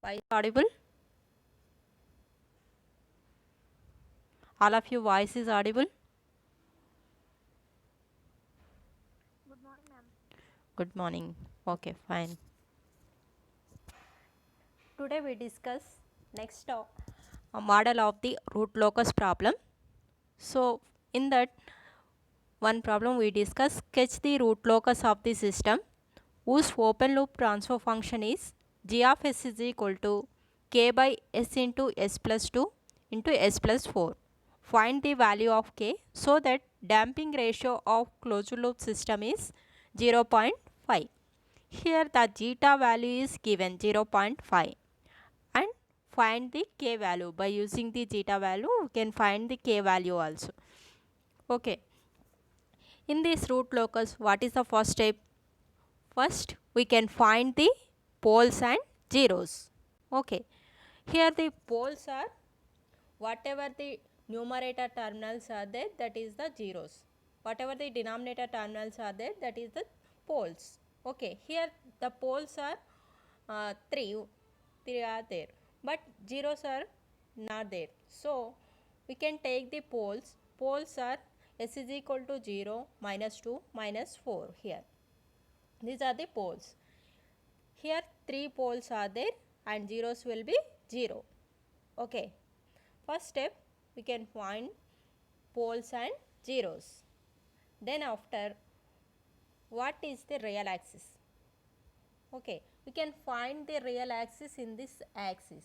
Voice audible? All of you voice is audible? Good morning, ma'am. Good morning. Okay, fine. Today we discuss next a model of the root locus problem. So in that one problem we discuss sketch the root locus of the system whose open loop transfer function is g of s is equal to k by s into s plus 2 into s plus 4. Find the value of k so that damping ratio of closed loop system is 0.5. Here the zeta value is given 0.5 and find the k value. By using the zeta value we can find the k value also. Okay. In this root locus, what is the first step? First, we can find the poles and zeros. Okay. Here the poles are whatever the numerator terminals are there, that is the zeros. Whatever the denominator terminals are there, that is the poles. Okay. Here the poles are three. Three are there, but zeros are not there. So we can take the poles. Poles are s is equal to 0, minus 2, minus 4 here. These are the poles. Here 3 poles are there and zeros will be 0. Okay. First step we can find poles and zeros. Then after, what is the real axis? Okay, we can find the real axis in this axis.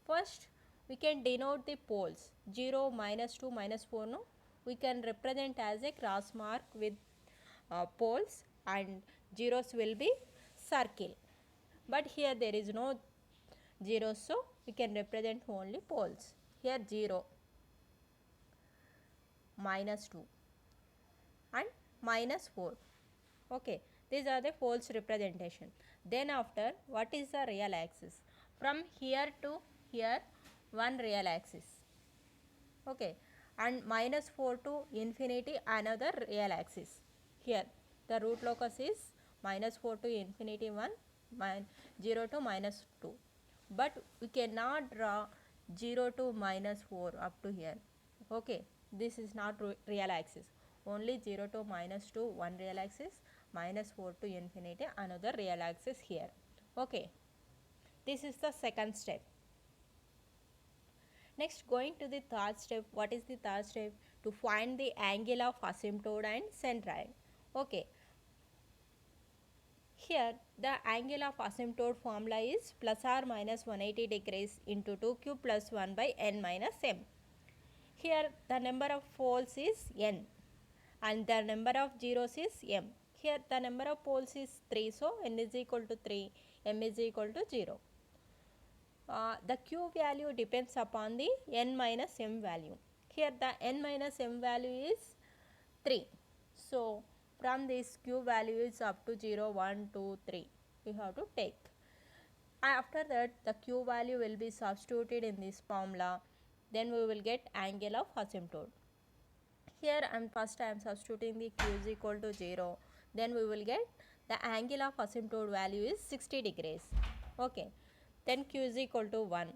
First, we can denote the poles 0, minus 2, minus 4. No, we can represent as a cross mark with poles and zeros will be circle. But here there is no zeros, so we can represent only poles. Here 0, minus 2 and minus 4. Okay, these are the poles representation. Then after, what is the real axis? From here to here, one real axis. Okay, and minus 4 to infinity, another real axis. Here the root locus is minus 4 to infinity 1, 0 to minus 2, but we cannot draw 0 to minus 4 up to here. Okay, this is not real axis. Only 0 to minus 2 one real axis, minus 4 to infinity another real axis here. Okay, this is the second step. Next, going to the third step. What is the third step? To find the angle of asymptote and centroid. Okay, here the angle of asymptote formula is plus or minus 180 degrees into 2q plus 1 by n minus m. Here the number of poles is n and the number of zeros is m. Here the number of poles is 3, so n is equal to 3, m is equal to 0. The q value depends upon the n minus m value. Here the n minus m value is 3. So from this q value is up to 0, 1, 2, 3. You have to take. After that the q value will be substituted in this formula. Then we will get angle of asymptote. Here I am substituting the q is equal to 0. Then we will get the angle of asymptote value is 60 degrees. Okay. Then q is equal to 1.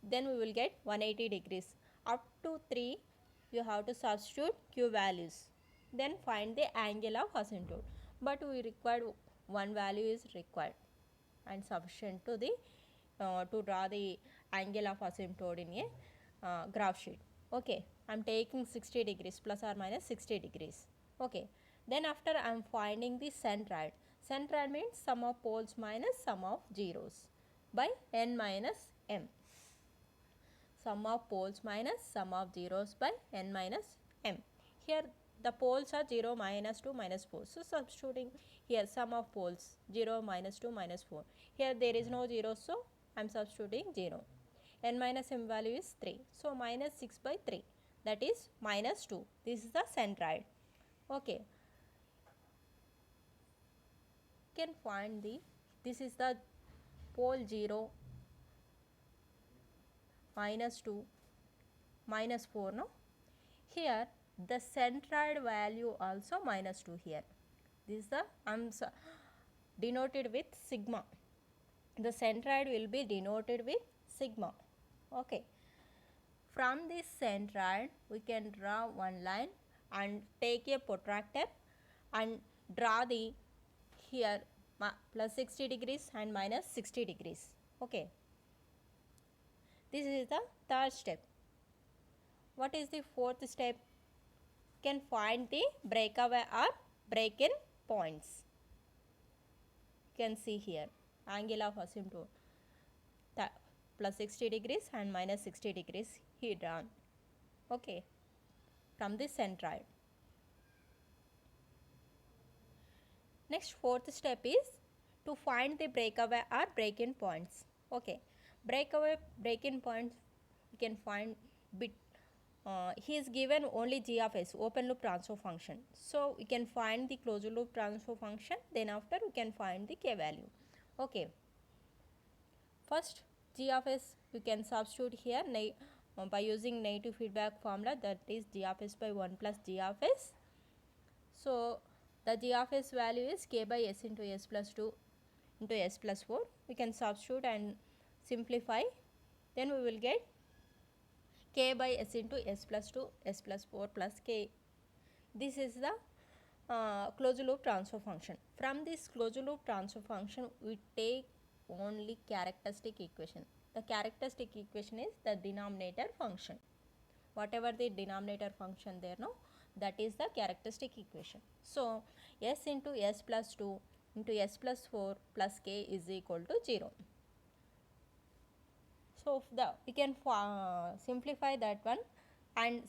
Then we will get 180 degrees. Up to 3 you have to substitute q values. Then find the angle of asymptote. But we require one value is required and sufficient to the to draw the angle of asymptote in a graph sheet. Okay, I am taking 60 degrees plus or minus 60 degrees. Okay, then after I am finding the centroid. Centroid means sum of poles minus sum of zeros by n minus m. Sum of poles minus sum of zeros by n minus m. Here the poles are 0, minus 2, minus 4. So substituting here sum of poles 0, minus 2, minus 4. Here there is no 0, so I am substituting 0. N minus m value is 3. So minus 6 by 3, that is minus 2. This is the centroid. Okay. You can find this is the pole 0, minus 2, minus 4. No, here the centroid value also minus 2 here. This is the denoted with sigma. the centroid will be denoted with sigma. Okay, from this centroid we can draw one line and take a protractor and draw the here plus 60 degrees and minus 60 degrees. Okay, this is the third step. What is the fourth step? Can find the breakaway or break-in points. You can see here angle of asymptote plus 60 degrees and minus 60 degrees he drawn. Okay, from this centroid. Next, fourth step is to find the breakaway or break-in points. Okay, break-in points we can find bit. He is given only g of s, open loop transfer function. So we can find the closed loop transfer function. Then after we can find the k value. Okay. First g of s we can substitute here by using negative feedback formula, that is g of s by 1 plus g of s. So the g of s value is k by s into s plus 2 into s plus 4. We can substitute and simplify. Then we will get k by s into s plus 2 s plus 4 plus k. This is the closed loop transfer function. From this closed loop transfer function we take only characteristic equation. The characteristic equation is the denominator function. Whatever the denominator function there, no, that is the characteristic equation. So s into s plus 2 into s plus 4 plus k is equal to 0. So we can simplify that one and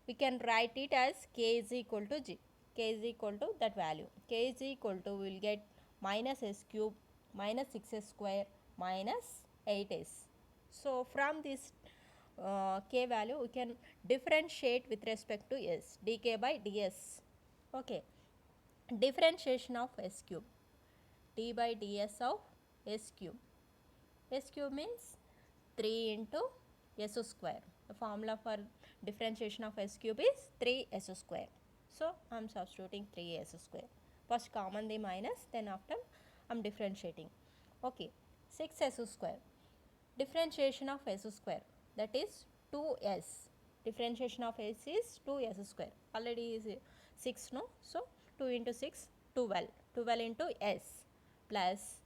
we can write it as k is equal to g. K is equal to that value. K is equal to, we will get minus s cube minus 6s square minus 8s. So from this k value we can differentiate with respect to s, dk by ds. Okay, differentiation of s cube, d by ds of s cube. S cube means 3 into s square. The formula for differentiation of s cube is 3s square. So I am substituting 3s square. First common the minus, then after I am differentiating. Okay, 6s square. Differentiation of s square, that is 2s. Differentiation of s is 2s square. Already is 6, no? So 2 into 6, 12. 12 into s plus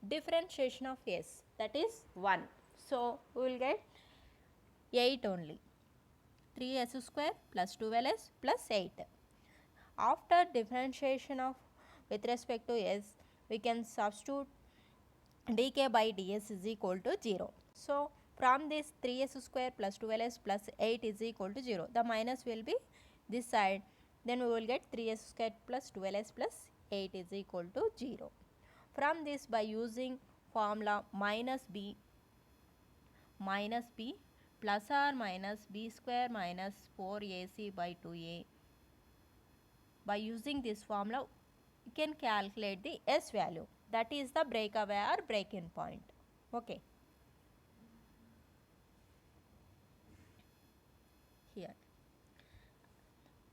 differentiation of s, that is 1. So we will get 8 only. 3s square plus 12s plus 8. After differentiation of with respect to s, we can substitute dk by ds is equal to 0. So from this 3s square plus 12s plus 8 is equal to 0. The minus will be this side. Then we will get 3s square plus 12s plus 8 is equal to 0. From this, by using formula minus b plus or minus b square minus 4ac by 2a, by using this formula we can calculate the s value, that is the breakaway or break-in point. Okay, here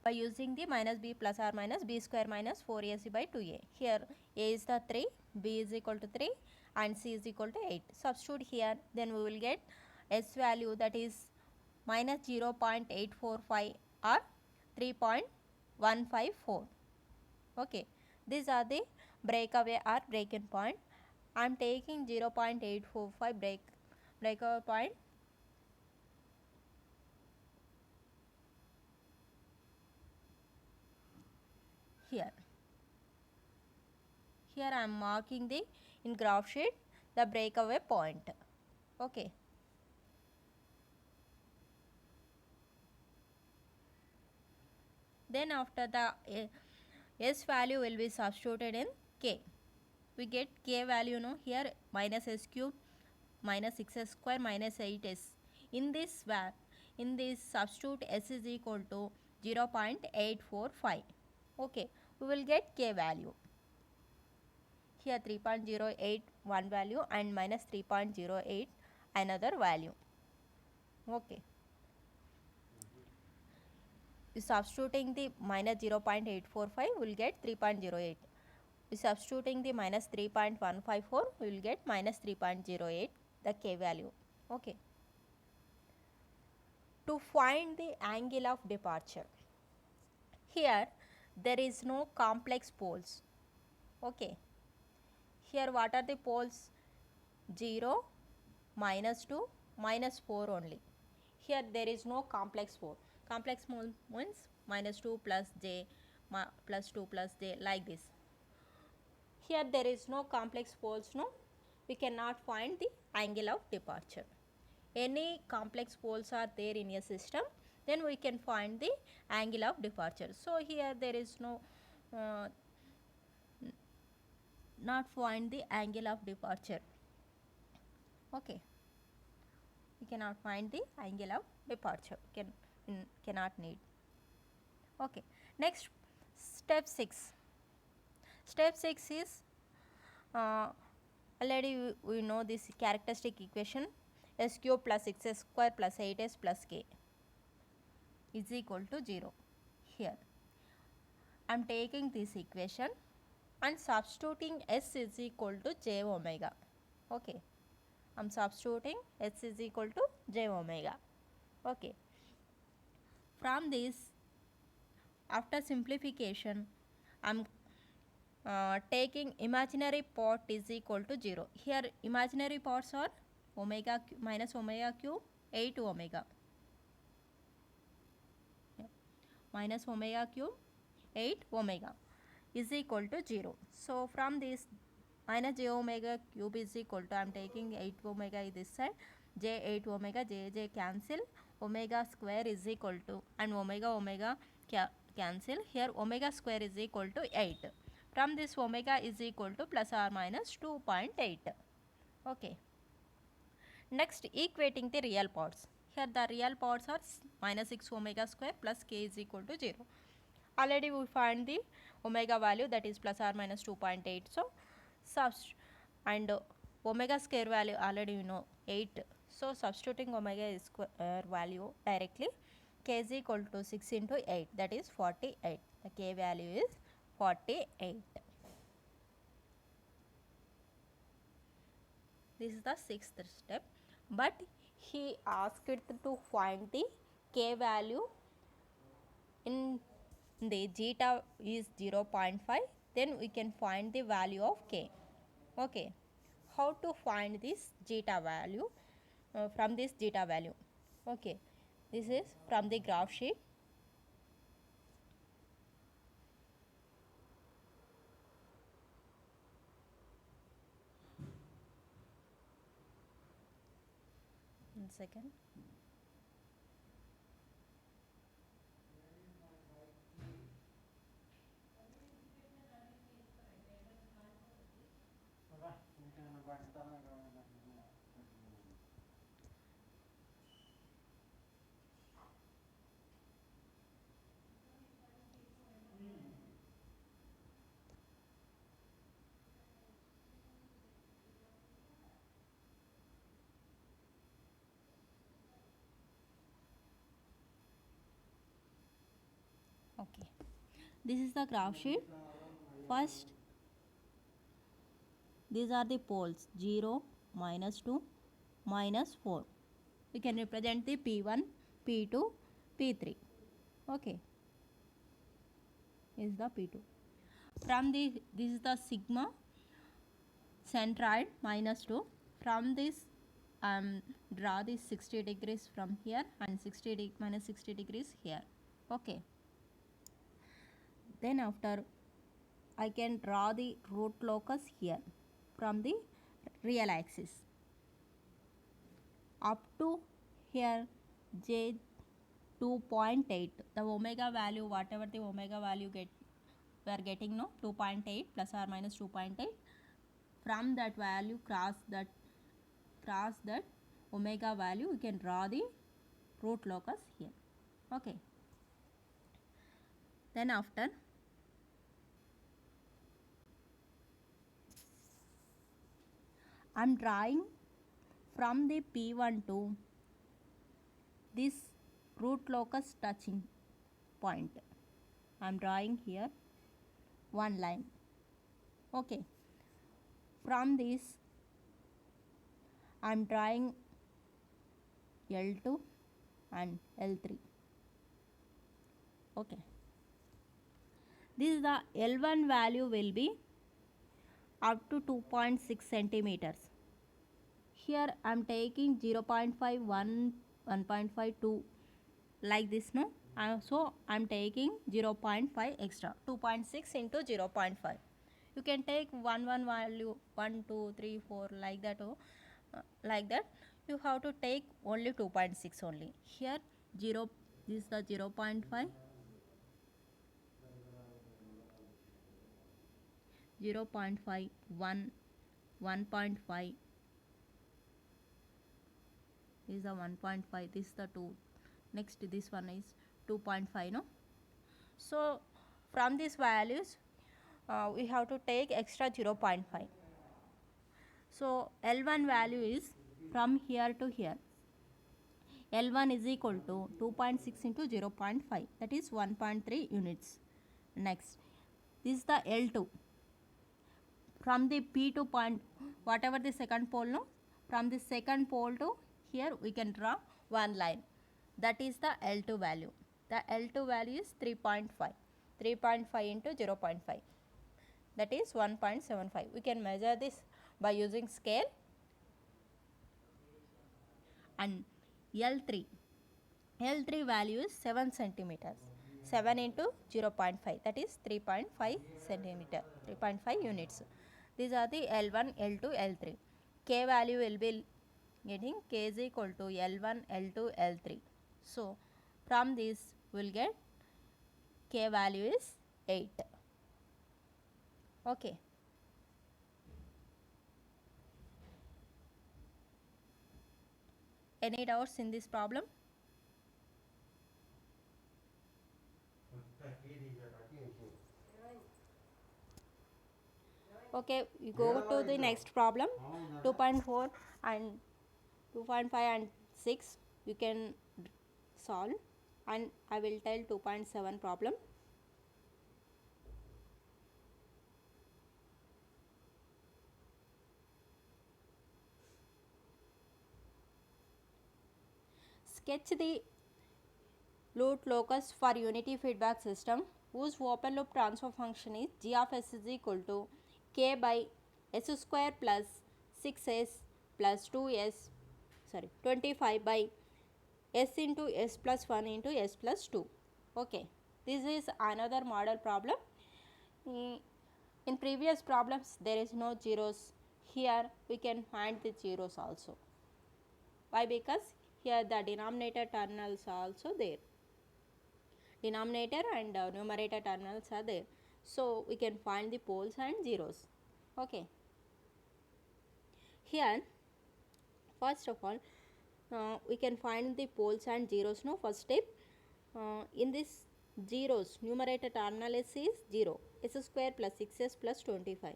by using the minus b plus or minus b square minus 4ac by 2a. Here a is the 3, b is equal to 3 and c is equal to 8. Substitute here, then we will get s value, that is minus 0.845 or 3.154. Okay, these are the breakaway or break-in point. I am taking 0.845 breakaway point. Here I am marking the in graph sheet the breakaway point. Okay, then after the s value will be substituted in k. We get k value, no, here minus s cube minus 6s square minus 8s. In this substitute s is equal to 0.845. Okay, we will get k value. Here 3.08 one value and minus 3.08 another value. Okay, substituting the minus 0.845 will get 3.08. substituting the minus 3.154, we will get minus 3.08, the k value. Okay. To find the angle of departure, here there is no complex poles. Okay. Here what are the poles? 0, -2, -4 only. Here there is no complex pole. Complex pole means -2 plus j plus 2 plus j, like this. Here there is no complex poles, no. We cannot find the angle of departure. Any complex poles are there in a system, then we can find the angle of departure. So here there is no not find the angle of departure. Okay, we cannot find the angle of departure, cannot need. Okay, next, step 6. Step 6 is already we know this characteristic equation, s cube plus 6s square plus 8s plus k is equal to 0. Here I am taking this equation and substituting s is equal to j omega. Okay, I am substituting s is equal to j omega. Okay, from this, after simplification, I am taking imaginary part is equal to 0. Here imaginary parts are omega minus omega cube 8 omega, minus omega cube 8 omega is equal to 0. So from this, minus j omega cube is equal to, I am taking 8 omega this side, j 8 omega, j cancel, omega square is equal to, and omega cancel, here omega square is equal to 8. From this, omega is equal to plus or minus 2.8. Okay. Next, equating the real parts. Here the real parts are minus 6 omega square plus k is equal to 0. Already we find the omega value, that is plus or minus 2.8. So, and omega square value already you know 8. So, substituting omega square value directly, k is equal to 6 into 8, that is 48. The k value is 48. This is the 6th step, but he asked to find the k value in the zeta is 0.5, then we can find the value of k. Okay, how to find this zeta value from this zeta value? Okay, this is from the graph sheet. One second. Okay, this is the graph sheet. First, these are the poles 0, -2, -4. We can represent the P1, P2, P3. Okay, is the P2. From this is the sigma centroid -2. From this, draw this 60 degrees from here and minus 60 degrees here. Okay. Then after, I can draw the root locus here from the real axis. Up to here, j 2.8. The omega value, whatever the omega value we are getting, no, 2.8 plus or minus 2.8. From that value, cross that omega value, we can draw the root locus here. Okay. Then after, I am drawing from the P1 to this root locus touching point. I am drawing here one line. Okay, from this I am drawing L2 and L3. Okay, this is the L1 value will be up to 2.6 centimeters. Here I am taking 0.5, 1, 1.5, 2 like this, no? So I am taking 0.5 extra, 2.6 into 0.5. You can take one value, 1, 2, 3, 4 like that. Like that you have to take only 2.6 only. Here 0, this is the 0.5, 0.5, 1, 1.5, is the 1.5, this is the 2, next this one is 2.5, no? So from these values we have to take extra 0.5. So L1 value is from here to here. L1 is equal to 2.6 into 0.5, that is 1.3 units. Next, this is the L2. From the P2 point, whatever the second pole, no? From the second pole to here we can draw one line. That is the L2 value. The L2 value is 3.5. 3.5 into 0.5. That is 1.75. We can measure this by using scale. And L3. L3 value is 7 centimeters. 7 into 0.5, that is 3.5 centimeter, 3.5 units. These are the L1, L2, L3. K value will be getting K is equal to L1, L2, L3. So from this we will get K value is 8. Okay. Any doubts in this problem? Okay, we go to the next problem. 2.4 and 2.5 and 6 you can solve, and I will tell 2.7 problem. Sketch the root locus for unity feedback system whose open loop transfer function is g of s is equal to k by s square plus 6s plus 2s 25 by s into s plus 1 into s plus 2. Okay, this is another model problem. In previous problems there is no zeros. Here we can find the zeros also. Why? Because here the denominator terminals are also there. Denominator and numerator terminals are there. So we can find the poles and zeros. Okay. Here first of all we can find the poles and zeros. No, first step in this zeros, numerator terminal is 0, s square plus 6s plus 25.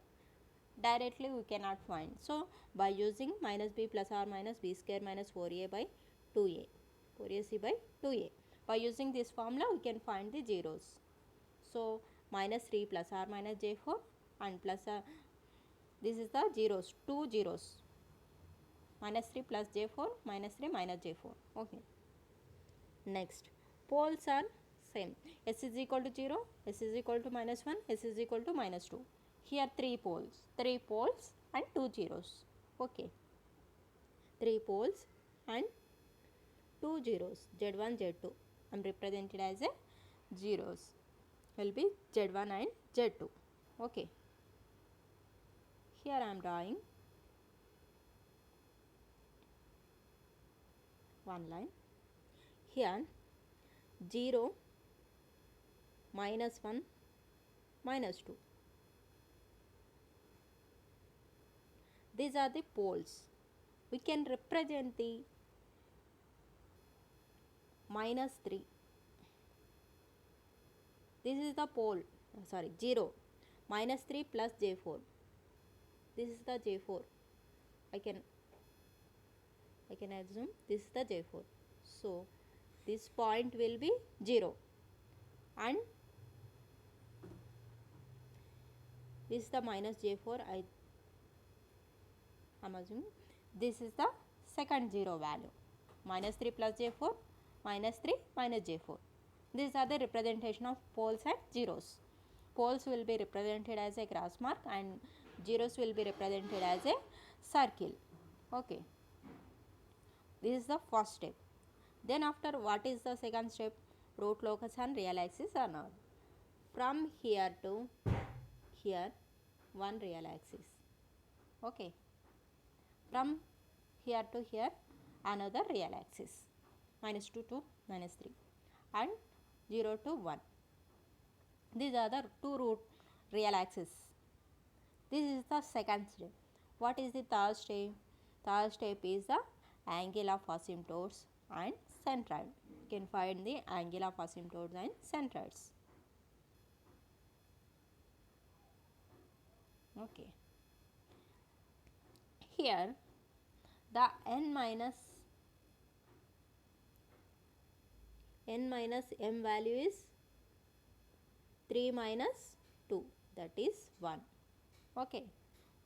Directly we cannot find. So by using minus b plus or minus b square minus 4a by 2a, 4ac by 2a. By using this formula we can find the zeros. So minus 3 plus or minus j4 and plus this is the zeros, 2 zeros. Minus 3 plus j4, minus 3 minus j4. Okay. Next, poles are same. S is equal to 0, S is equal to minus 1, S is equal to minus 2. Here 3 poles and 2 zeros. Okay. 3 poles and 2 zeros, Z1, Z2. I am represented as a zeros. Will be Z1 and Z2. Okay. Here I am drawing one line. Here 0, minus 1, minus 2. These are the poles. We can represent the minus 3. This is the pole, 0. Minus 3 plus j4. This is the j4. I can assume this is the j4. So this point will be 0 and This is the minus j4. I'm assuming this is the second 0 value. Minus 3 plus j4, minus 3 minus j4. These are the representation of poles and zeros. Poles will be represented as a cross mark and zeros will be represented as a circle. Okay. This is the first step. Then after, what is the second step? Root locus and real axis are known. From here to here, one real axis. Okay. From here to here, another real axis. Minus 2 to minus 3 and 0 to 1. These are the two root real axis. This is the second step. What is the third step? Third step is the angle of asymptotes and centroid. You can find the angle of asymptotes and centroids. Okay. Here the n minus m value is 3 minus 2, that is 1. Okay.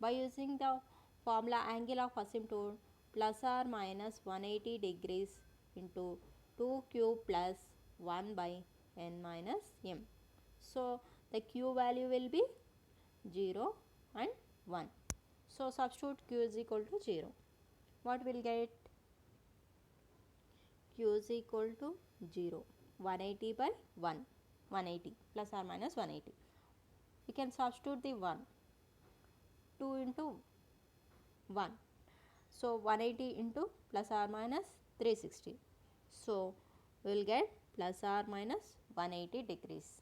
By using the formula angle of asymptote plus or minus 180 degrees into 2 q plus 1 by n minus m. So the q value will be 0 and 1. So substitute q is equal to 0. What will get? Q is equal to 0. 180 by 1. 180 plus or minus 180. We can substitute the 1. 2 into 1. So 180 into plus or minus 360. So we will get plus or minus 180 degrees.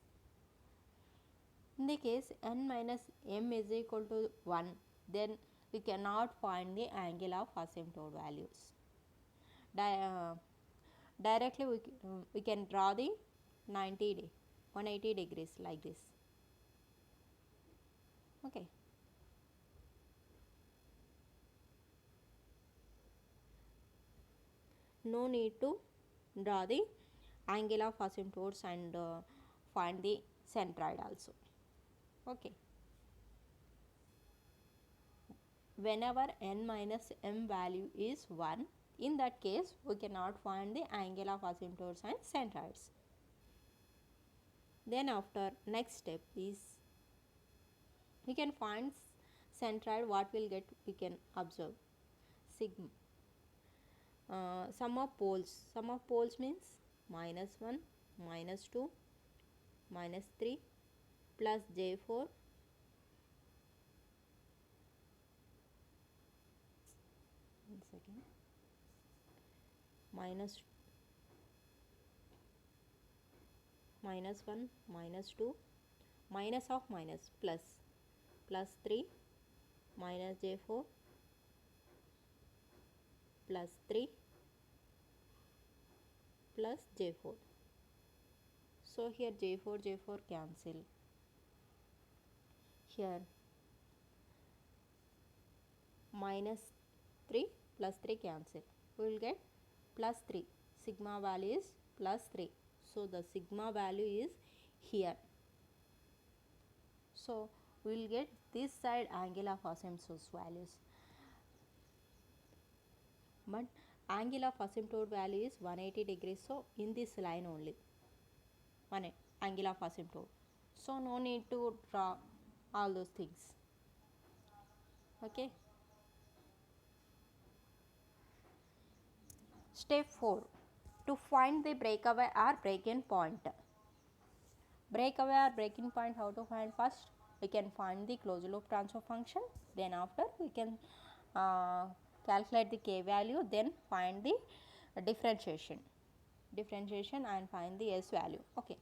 In the case n minus m is equal to 1, then we cannot find the angle of asymptote values. Directly we can draw the 180 degrees like this. Okay. No need to draw the angle of asymptotes and find the centroid also. Okay. Whenever n minus m value is 1, in that case we cannot find the angle of asymptotes and centroids. Then after, next step is we can find centroid. What will get? We can observe sigma. Sum of poles. Sum of poles means minus 1, minus 2, minus 3 plus j4 minus 1, minus 2, minus of minus plus 3 minus j4 plus 3 plus j4. So here j4 cancel. Here minus 3 plus 3 cancel. We will get plus 3. Sigma value is plus 3. So the sigma value is here. So we will get this side angle of asymptote values. But angle of asymptote value is 180 degrees. So in this line only, one angle of asymptote. So no need to draw all those things. Okay. Step 4. To find the breakaway or break-in point. Breakaway or break-in point, how to find? First we can find the closed loop transfer function. Then after we can calculate the k value. Then find the differentiation and find the s value. Okay.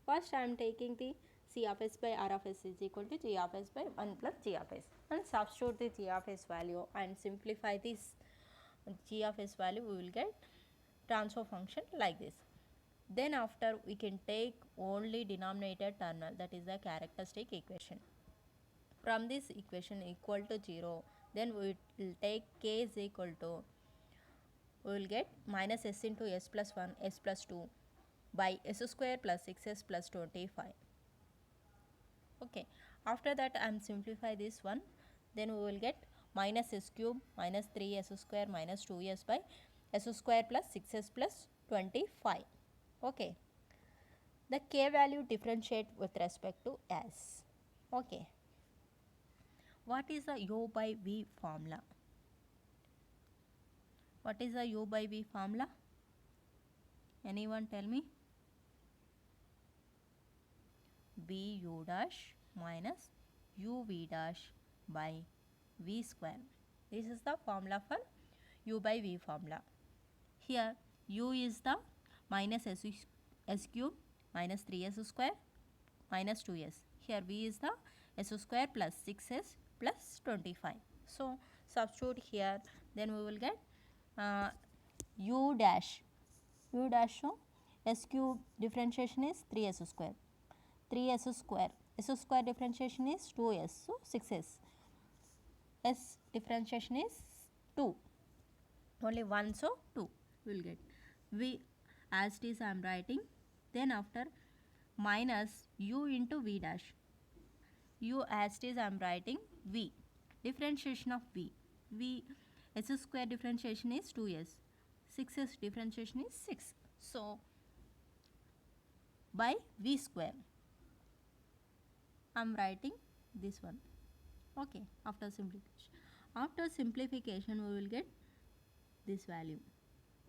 First I am taking the c of s by r of s is equal to g of s by 1 plus g of s and substitute the g of s value and simplify this g of s value. We will get transfer function like this. Then after we can take only denominator terminal, that is the characteristic equation. From this equation equal to 0, then we will take k is equal to, we will get minus s into s plus 1 s plus 2 by s square plus 6s plus 25. Okay. After that I am simplify this one, then we will get minus s cube minus 3s square minus 2s by s square plus 6s plus 25. Okay, the k value differentiate with respect to s. Okay, what is the u by v formula? What is the u by v formula? Anyone tell me? V u dash minus u v dash by v square. This is the formula for u by v formula. Here u is the minus s cube minus 3s square minus 2s. Here v is the s square plus 6s plus 25. So substitute here, then we will get u dash. So s cube differentiation is 3s square. 3s square. S square differentiation is 2s, so 6s. S differentiation is 2. Only 1, so 2 will get. V as it is I am writing. Then after minus u into v dash. U as it is I am writing v. Differentiation of v. V s square differentiation is 2s. 6s differentiation is 6. So by v square. I am writing this one. Okay, after simplification. After simplification we will get this value.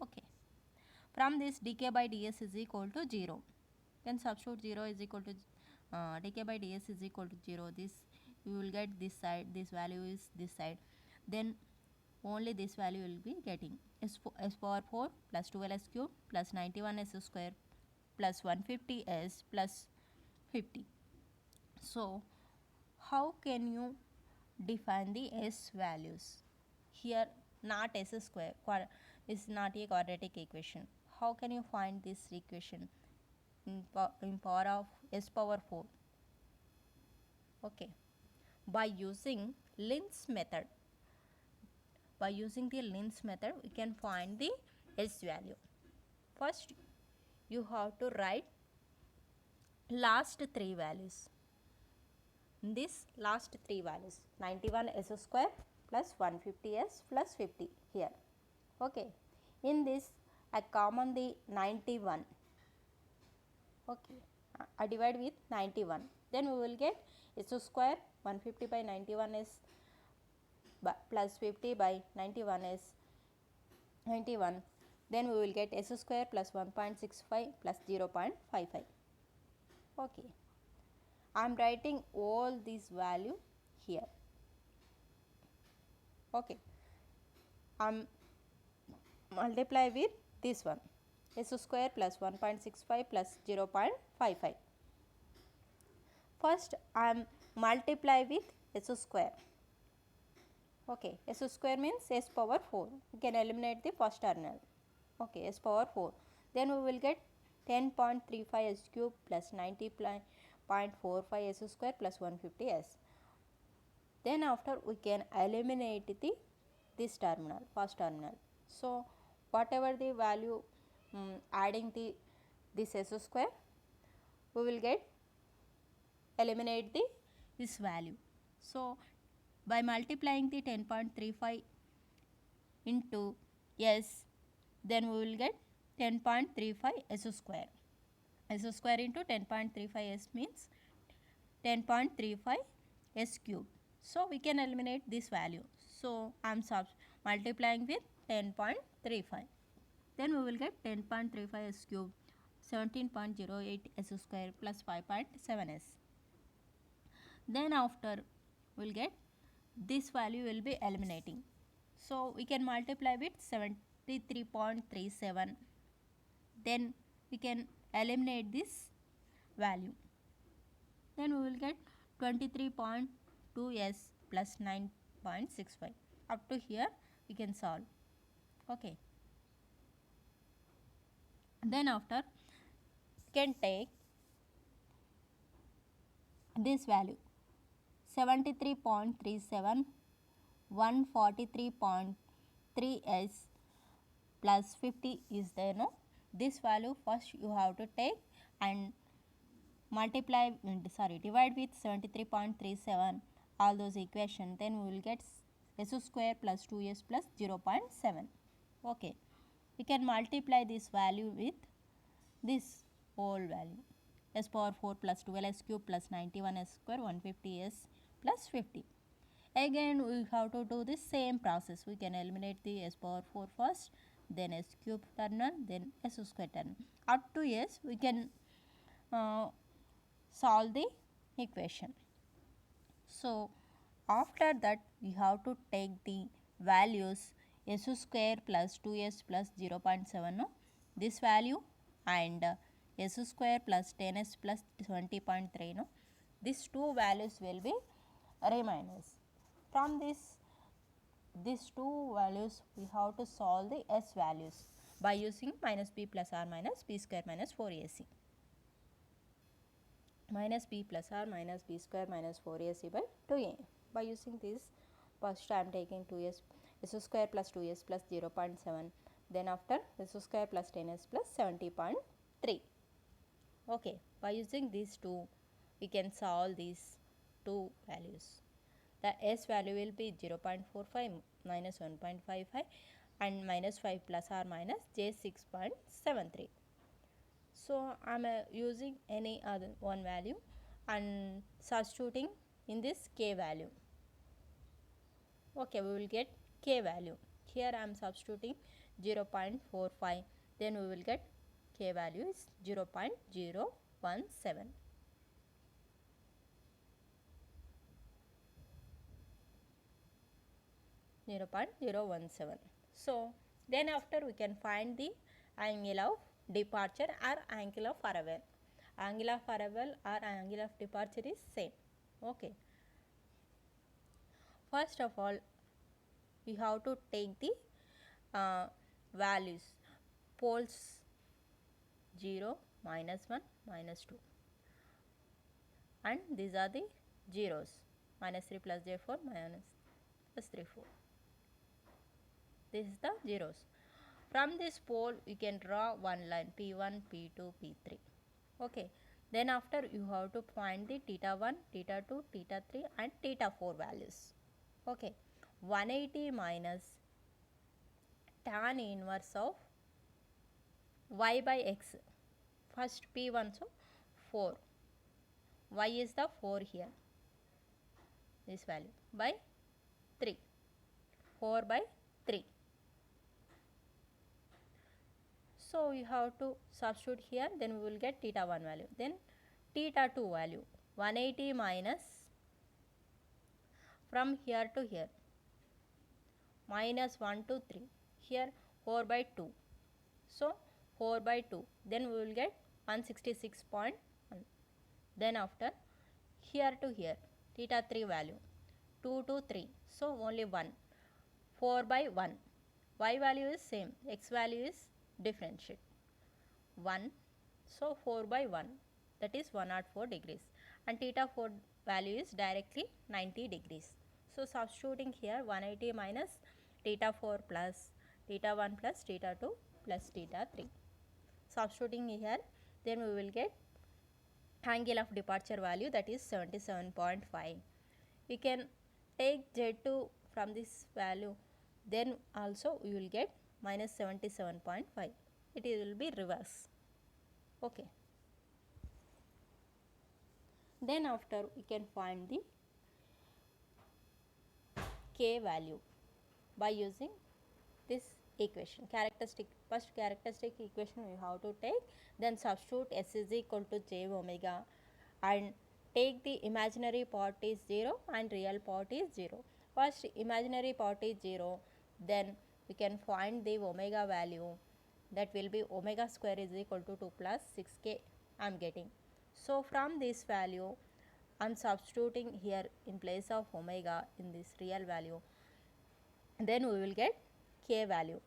Okay, from this dk by ds is equal to 0. Then substitute 0 is equal to dk by ds is equal to 0. This you will get this side, this value is this side. Then only this value will be getting s power 4 plus 12s cube plus 91s square plus 150s plus 50. So how can you define the s values? Here not s square is not a quadratic equation. How can you find this equation in power of s power 4? Okay, by using Lin's method. By using the Lin's method we can find the s value. First you have to write last 3 values. This last 3 values 91s square plus 150s plus 50 here. Okay, in this I common the 91. Okay, I divide with 91, then we will get s square 150 by 91 is plus 50 by 91 is 91, then we will get s square plus 1.65 plus 0.55. Okay, I am writing all these value here. Okay, I am multiply with this one s square plus 1.65 plus 0.55. First I am multiply with s square. Okay, s square means s power 4. We can eliminate the first terminal. Okay, s power 4. Then we will get 10.35 s cube plus 90.45 s square plus 150s. Then after we can eliminate this terminal, first terminal. So whatever the value adding this s square, we will get eliminate this value. So by multiplying the 10.35 into s, then we will get 10.35 s square. S square into 10.35 s means 10.35 s cube. So we can eliminate this value. So I am multiplying with 10.35. Then we will get 10.35 s cube 17.08 s square plus 5.7 s. Then after we will get this value will be eliminating. So we can multiply with 73.37. Then we can eliminate this value. Then we will get 23.2 s plus 9.65. Up to here we can solve. Okay. Then after can take this value 73.37, 143.3 s plus 50 is there, no? This value first you have to take and divide with 73.37 all those equations, then we will get s square plus 2s plus 0.7. Okay, we can multiply this value with this whole value, s power 4 plus 12s cube plus 91s square 150s plus 50. Again we have to do the same process. We can eliminate the s power 4 first, then s cube terminal, then s square terminal. Up to s we can solve the equation. So after that we have to take the values s square plus 2s plus 0.7, no? This value and s square plus 10s plus 20.3, no? These two values will be reminders. From these two values we have to solve the s values by using minus b plus r minus b square minus 4ac. Minus b plus r minus b square minus 4ac by 2a. By using this, first I am taking 2s s square plus 2s plus 0.7, then after s square plus 10s plus 70.3. Okay, by using these two we can solve these two values. The s value will be 0.45 minus 1.55 and minus 5 plus or minus j 6.73. So I am using any other one value and substituting in this k value. Okay, we will get k value. Here I am substituting 0.45, then we will get k value is 0.017. So then after we can find the angle of departure or angle of arrival. Angle of arrival or angle of departure is same. Okay. First of all, we have to take the values, poles 0, minus 1, minus 2, and these are the zeros, minus 3 plus j 4 minus plus 3 4. This is the zeros. From this pole you can draw one line P1, P2, P3. Okay. Then after you have to find the theta 1, theta 2, theta 3 and theta 4 values. Okay. 180 minus tan inverse of y by x. First P1, so 4. Y is the 4 here. This value by 3. 4 by 3. So you have to substitute here, then we will get theta 1 value. Then theta 2 value 180 minus from here to here minus 1 to 3. Here 4 by 2. So 4 by 2. Then we will get 166.1. Then after here to here theta 3 value 2 to 3. So only 1. 4 by 1. Y value is same. X value is differentiate. 1. So 4 by 1. That is 104 degrees. And theta 4 value is directly 90 degrees. So substituting here 180 minus theta 4 plus theta 1 plus theta 2 plus theta 3. Substituting here, then we will get angle of departure value, that is 77.5. We can take Z2 from this value, then also we will get minus 77.5. It will be reverse. Okay. Then after we can find the k value by using this equation. First characteristic equation we have to take, then substitute s is equal to j omega and take the imaginary part is 0 and real part is 0. First imaginary part is 0, then we can find the omega value, that will be omega square is equal to 2 plus 6k I am getting. So from this value I am substituting here in place of omega in this real value, then we will get k value.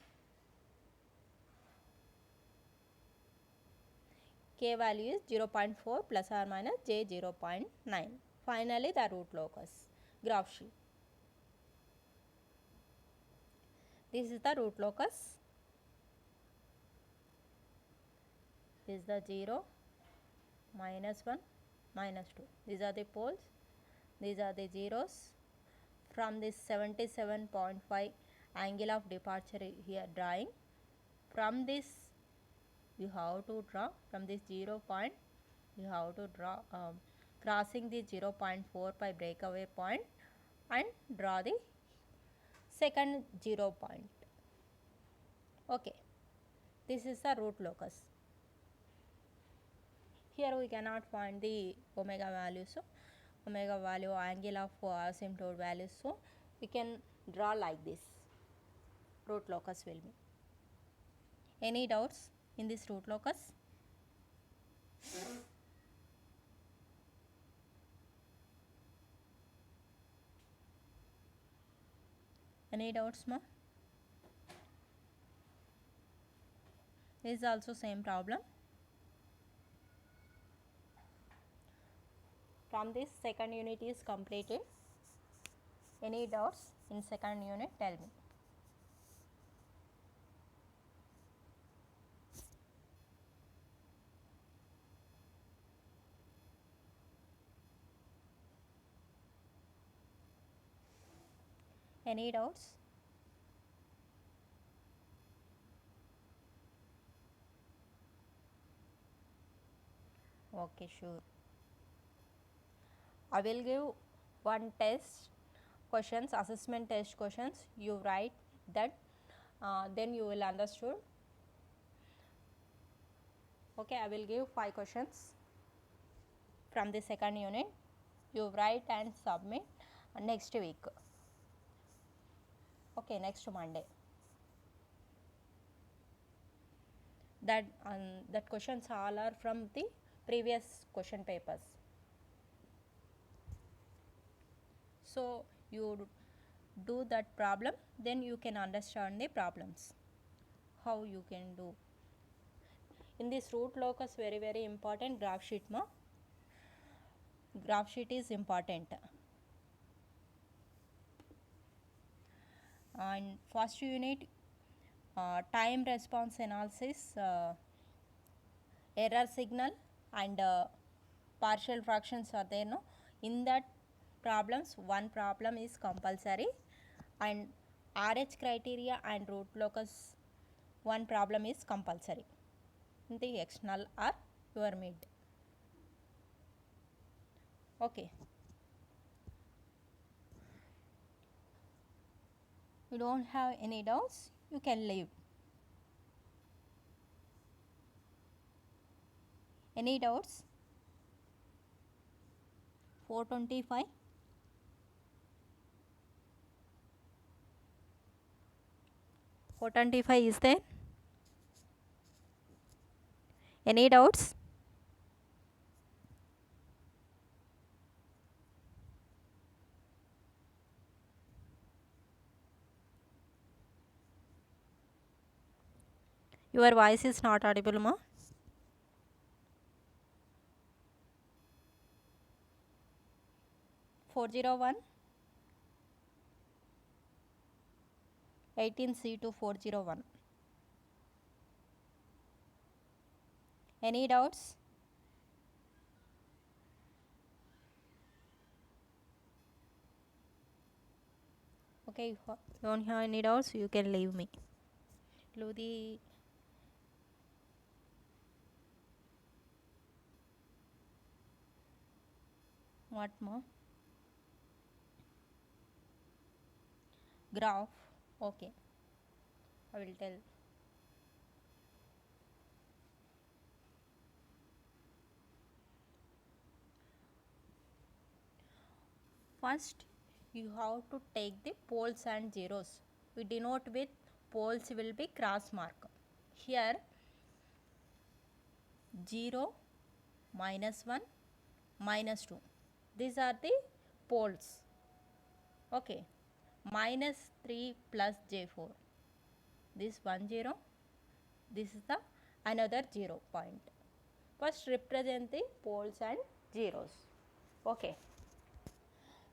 K value is 0.4 plus or minus j 0.9. Finally the root locus graph sheet. This is the root locus. This is the 0, minus 1, minus 2. These are the poles, these are the zeros. From this 77.5 angle of departure here drawing, from this you have to draw, from this 0 point you have to draw, crossing the 0.45 breakaway point and draw the second 0 point. Okay, this is the root locus. Here we cannot find the omega value, so omega value, angle of asymptote value, so we can draw like this. Root locus will be. Any doubts in this root locus? Any doubts, ma? This is also same problem. From this second unit is completed. Any doubts in second unit? Tell me. Any doubts? Okay, sure. I will give one test questions, assessment test questions. You write that, then you will understood. Okay, I will give 5 questions from the second unit. You write and submit next week. Okay, next Monday. That questions all are from the previous question papers. So you do that problem, then you can understand the problems, how you can do. In this root locus, very important, graph sheet ma. Graph sheet is important. And first unit, time response analysis, error signal and partial fractions are there, no? In that problems, one problem is compulsory, and RH criteria and root locus, one problem is compulsory. The external are your mid. Okay. You don't have any doubts, you can leave. Any doubts? 425. Is there? Any doubts? Your voice is not audible, ma. Four 18C to 401. Any doubts? Okay, if you don't have any doubts, you can leave me. Leave the what more? Graph. Okay, I will tell. First, you have to take the poles and zeros. We denote with poles will be cross mark. Here 0, -1, -2. These are the poles. Okay. -3 plus J4. This 1 0. This is the another 0 point. First represent the poles and zeros. Okay.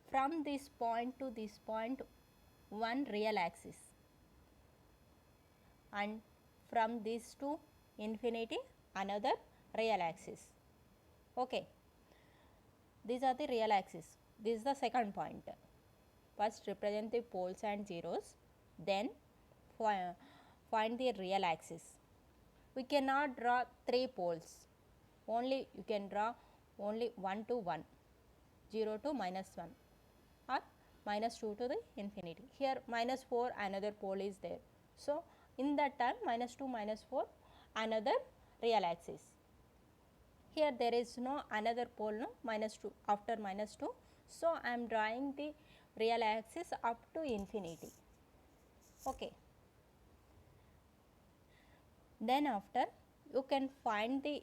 From this point to this point, one real axis, and from this to infinity, another real axis. Okay, these are the real axis. This is the second point. First represent the poles and zeros, then find the real axis. We cannot draw 3 poles, only you can draw only 1 to 1, 0 to minus 1, or minus 2 to the infinity. Here minus 4 another pole is there. So, in that time minus 2 minus 4 another real axis. Here there is no another pole, no, minus 2 after minus 2. So, I am drawing the real axis up to infinity. Okay. Then after you can find the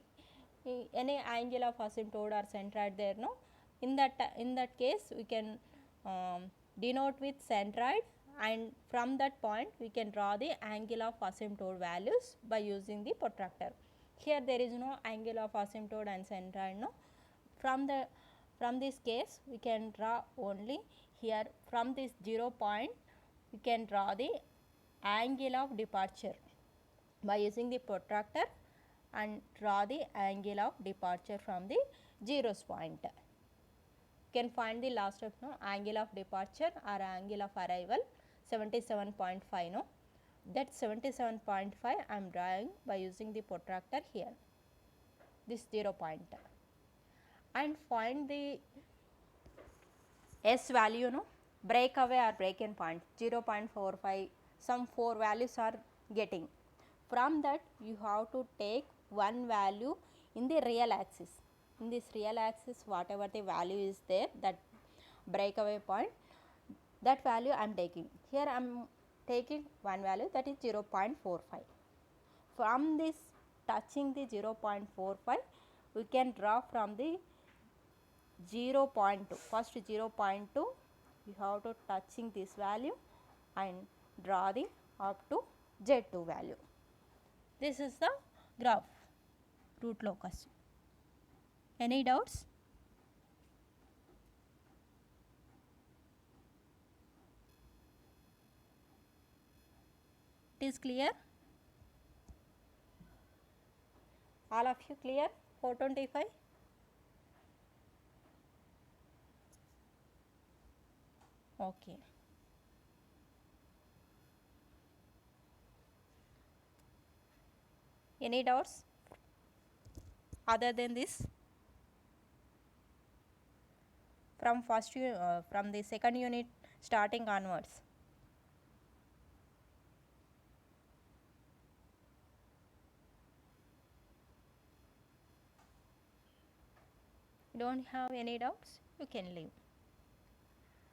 any angle of asymptote or centroid there, no. In that case we can denote with centroid, and from that point we can draw the angle of asymptote values by using the protractor. Here there is no angle of asymptote and centroid, no. From this case we can draw only here from this 0 point we can draw the angle of departure by using the protractor and draw the angle of departure from the zeros point. You can find the last of, no, angle of departure or angle of arrival 77.5, no. That 77.5 I am drawing by using the protractor here, this 0 point, and find the S value, no, breakaway or break in point 0.45, some 4 values are getting. From that you have to take one value in the real axis. In this real axis whatever the value is there, that breakaway point, that value I am taking. Here I am taking one value, that is 0.45. From this touching the 0.45 we can draw from the 0.2, first 0.2 you have to touching this value and draw the up to Z2 value. This is the graph root locus. Any doubts? It is clear? All of you clear? 425? Okay. Any doubts other than this? From from the second unit starting onwards. Don't have any doubts? You can leave.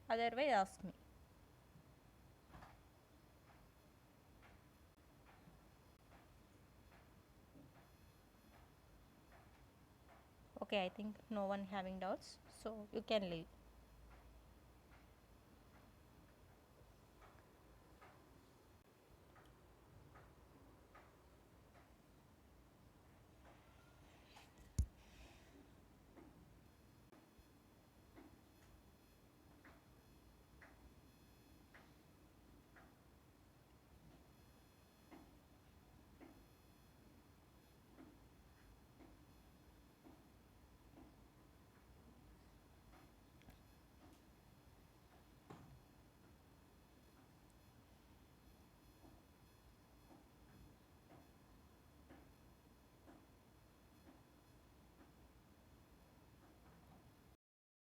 Otherwise ask me. Okay, I think no one having doubts, so you can leave.